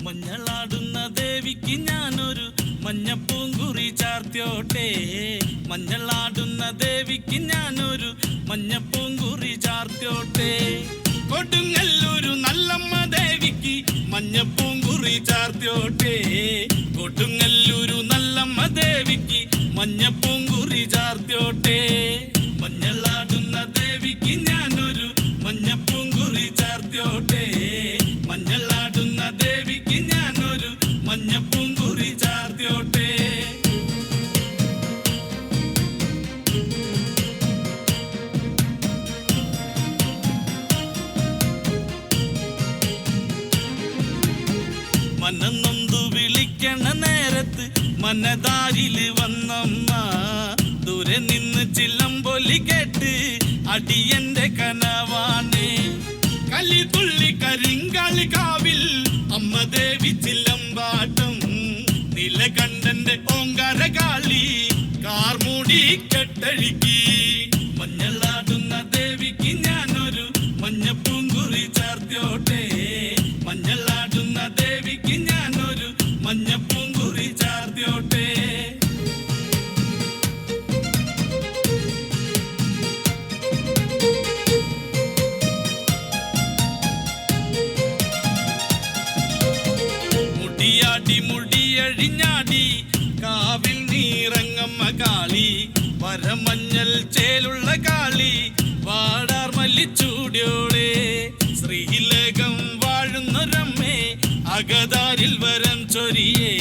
മഞ്ഞളാടുന്ന ദേവിക്ക് ഞാനൊരു മഞ്ഞപ്പൂങ്കുറി ചാർത്തിയോട്ടെ. മഞ്ഞളാടുന്ന ദേവിക്ക് ഞാനൊരു മഞ്ഞപ്പൂങ്കുറി ചാർത്തിയോട്ടെ. കൊടുങ്ങല്ലൂരു നല്ലമ്മ ദേവിക്ക് മഞ്ഞപ്പൂങ്കുറി ചാർത്തിയോട്ടെ. കൊടുങ്ങല്ലൂരു നല്ലമ്മ ദേവിക്ക് മഞ്ഞപ്പൂങ്കുറി ചാർത്തിയോട്ടെ. മഞ്ഞളാടുന്ന ദേവിക്ക് ഞാനൊരു മഞ്ഞപ്പൂങ്കുറി ചാർത്തിയോട്ടെ. മഞ്ഞളാടുന്ന ദേവിക്ക് ഞാനൊരു മഞ്ഞപ്പൂങ്കുറി ചാർത്തിയോട്ടെ. മനന്നൊന്തു വിളിക്കണ നേരത്ത് മനതാരില് വന്നമ്മ. ദൂരെ നിന്ന് ചിലമ്പൊലി കേട്ട് അടിയന്റെ കനവാണ്. കലി തുള്ളി കരിങ്കാളി കാവിൽ അമ്മ ദേവി ചിലമ്പാട്ടം. നിലകണ്ഠന്റെ ഓങ്കാര കാളി കാർമൂടി കെട്ടഴിക്കി. മഞ്ഞളാടുന്ന ദേവിക്ക് ഞാനൊരു മഞ്ഞപ്പൂങ്കുറി ചാർത്തിയോട്ടെ. മഞ്ഞളാടുന്ന ദേവിക്ക് ഞാനൊരു മഞ്ഞപ്പൂങ്കുറി ചാർത്തിയോട്ടെ. മുടിയാടി മുടിയഴിഞ്ഞാടി കാവിൽ നീറങ്ങമ്മ കാളി. വരമഞ്ഞൽ ചേലുള്ള കാളി വാടാർ മല്ലിച്ചൂടിയോടെ. ശ്രീലകം വാഴുന്നൊരമ്മേ അകതാരിൽ വരം ചൊരിയേ.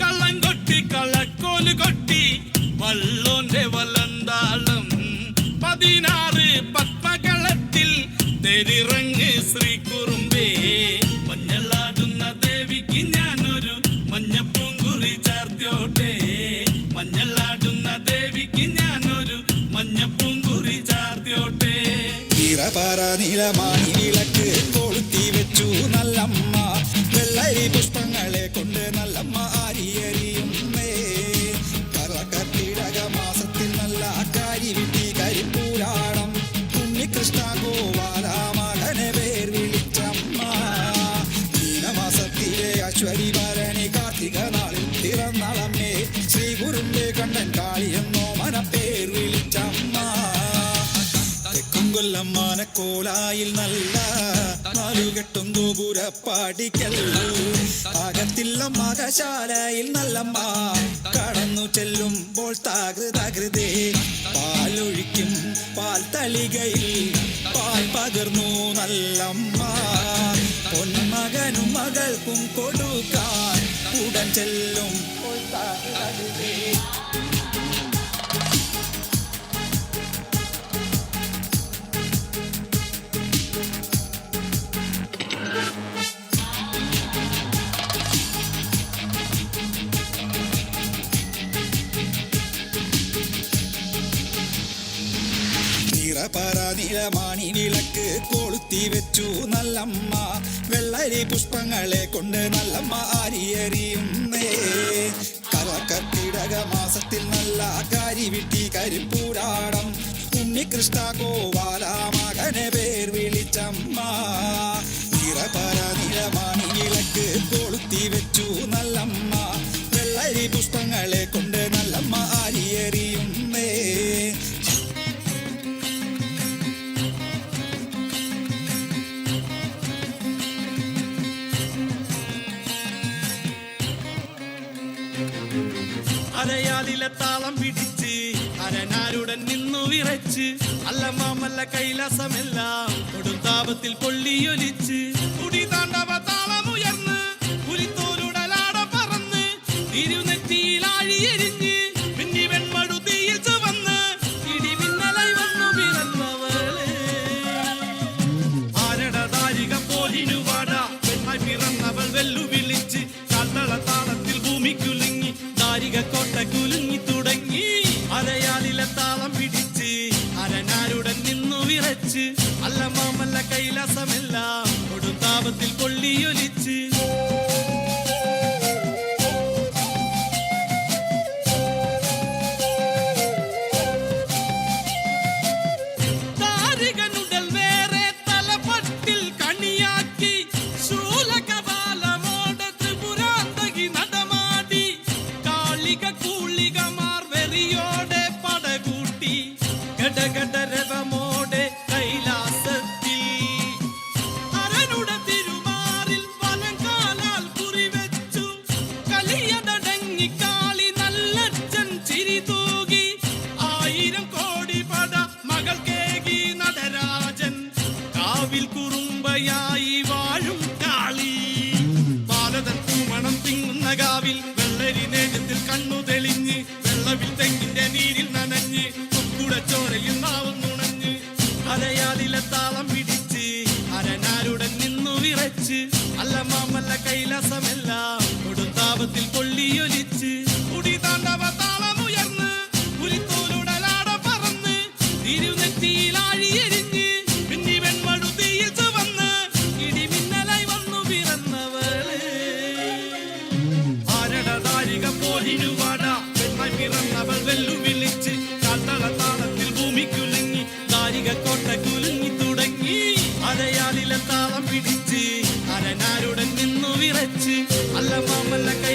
കള്ളം കൊട്ടി കളക്കോല് കൊട്ടി വള്ളോന്റെ വലന്താളം. 16 പത്മകളത്തിൽ തെരിറങ്ങ് ശ്രീകുറുമ്പേ. മഞ്ഞളാടുന്ന ദേവിക്ക് ഞാനൊരു മഞ്ഞപ്പൂങ്കുറി ചാർത്തിയോട്ടെ. മഞ്ഞളാടുന്ന ദേവിക്ക് ഞാനൊരു മഞ്ഞപ്പൂങ്കുറി ചാർത്തിയോട്ടെ. നിറപറ നിലമാണി വിളക്ക് കൊളുത്തി വെച്ചു നല്ലമ്മ. വെള്ളരി പുഷ്പങ്ങളെ കൊണ്ട് നല്ലമ്മ ആരിയറിയുന്നേ. കർക്കിടക മാസത്തിൽ നല്ല കാരി വിട്ടി കരിപ്പൂരാടം. ഉണ്ണികൃഷ്ണ ഗോപാല മകനെ പേർ വിളിച്ചമ്മ. മീനമാസത്തിലെ അശ്വരി ഭരണി കാർത്തിക നാളിൽ പിറന്നളമ്മേ. ശ്രീ ഗുരുമ്പേ കണ്ണൻ കാളി എന്നോ മനപ്പേർ വിളിച്ചമ്മ. കൊല്ലം മാനക്കോലായിൽ നല്ല നാലുകെട്ടും ഗോപുരപ്പാടിക്കൽ. അകത്തില്ല മകശാലയിൽ നല്ലമ്മ കടന്നു ചെല്ലുമ്പോൾ താകൃതകൃതേ. പാലൊഴിക്കും പാൽ തളികയിൽ പാൽ പകർന്നു നല്ലമ്മ. പൊന്മകനും മകൾക്കും കൊടുക്കാൻ ഉടൻ ചെല്ലും താകൃതകൃതേ. നിറപറ നിലമാണി വിളക്ക് കൊളുത്തി വെച്ചു നല്ലമ്മ. വെള്ളരി പുഷ്പങ്ങളെ കൊണ്ട് നല്ലമ്മ ആരിയറിയുന്നേ. കർക്കിടക മാസത്തിൽ നല്ല കാരി വിട്ടി കരിപ്പൂരാടം. ഉണ്ണികൃഷ്ണ ഗോപാല മകനെ പേർ വിളിച്ചമ്മ. നിറപറ നിലമാണി വിളക്ക് കൊളുത്തി വെച്ചു നല്ലമ്മ. വെള്ളരി പുഷ്പങ്ങളെ കൊണ്ട് നല്ലമ്മ ആരിയറിയുന്നേ. അരയാലിലെ താളം പിടിച്ച് അരനാരുടൻ നിന്നു വിറച്ച് അല്ല മാമല്ല കൈലാസമെല്ലാം കൊടുത്താപത്തിൽ പൊള്ളിയൊലിച്ച് കുടി താണ്ടവ താളമുയർന്ന് പുലിത്തോലുടലാട പറന്ന് തിരുനെറ്റിയിലാഴിയെരിഞ്ഞ് മിന്നി വെൺമടു തീയിൽ ചുവന്ന് ഇടിമിന്നലായി വന്നു പിറന്നവളെ ആരട താരിക പോലിനുവാട പെണ്ണായി പിറന്നവൾ വെല്ലുവിളിച്ച് കാൽത്തള താളത്തിൽ ഭൂമി കുലുങ്ങി താരിക കോട്ട കുലുങ്ങി തുടങ്ങി അരയാലിലെ താളം പിടിച്ച് അരനാരുടൻ നിന്നു വിറച്ച് അല്ല മാമല്ല കൈലാസമെല്ലാം കൊടുത്താപത്തിൽ പൊള്ളിയൊലിച്ച് താരികനുടൽ വേറെ തലപ്പട്ടിൽ കണിയാക്കി ശൂലകപാലമോടെ ത്രിപുരാന്തകി നടമാടി കാളിക കൂളികമാർ വെറിയോടെ പടകൂട്ടി ഗടഗടരവമോടെ കൈലാസത്തിൽ അരനുടെ തിരുമാറിൽ വലങ്കാലാൽ കുറിവെച്ചു കലിയടങ്ങി കാളി നല്ലച്ഛൻ ചിരി തൂകി 1000 കോടി പട മകൾ കേകി നടരാജൻ കാവിൽ കുറുമ്പയായി വാഴും കാളി ബാലതൻ പൂമണം തിങ്ങുന്ന കാവിൽ വെള്ളരി നേരത്തിൽ കണ്ണു തെളിഞ്ഞ് വെള്ളവിൽ തെങ്ങിന്റെ നീരിൽ നനഞ്ഞ് ചോരയിൽ നാവും നുണഞ്ഞ് അരയാലിലെ താളം പിടിച്ച് അരനാരുടൻ നിന്നു വിറച്ച് അല്ല മാമല്ല കൈലാസമെല്ലാം കൊടുത്താപത്തിൽ പൊള്ളിയൊലിച്ച് കുടി താണ്ടവ താളമുയർന്ന് പുലിത്തോലുടലാട പറന്ന് തിരുനെറ്റിയിലാഴിയെരിഞ്ഞ് മിന്നി വെൺമടു തീയിൽ ചുവന്ന് ഇടിമിന്നലായി വന്നു പിറന്നവളെ ആരട താരിക പോലിനുവാട പെണ്ണായി പിറന്നവൾ വെല്ലുവിളിച്ച് താളത്തിൽ ഭൂമി കുലുങ്ങി താരിക കോട്ട കുലുങ്ങി തുടങ്ങി അരയാലിലെ താളം പിടിച്ച് അരനാരുടൻ നിന്നു വിറച്ച് അല്ല മാമല്ല കൈ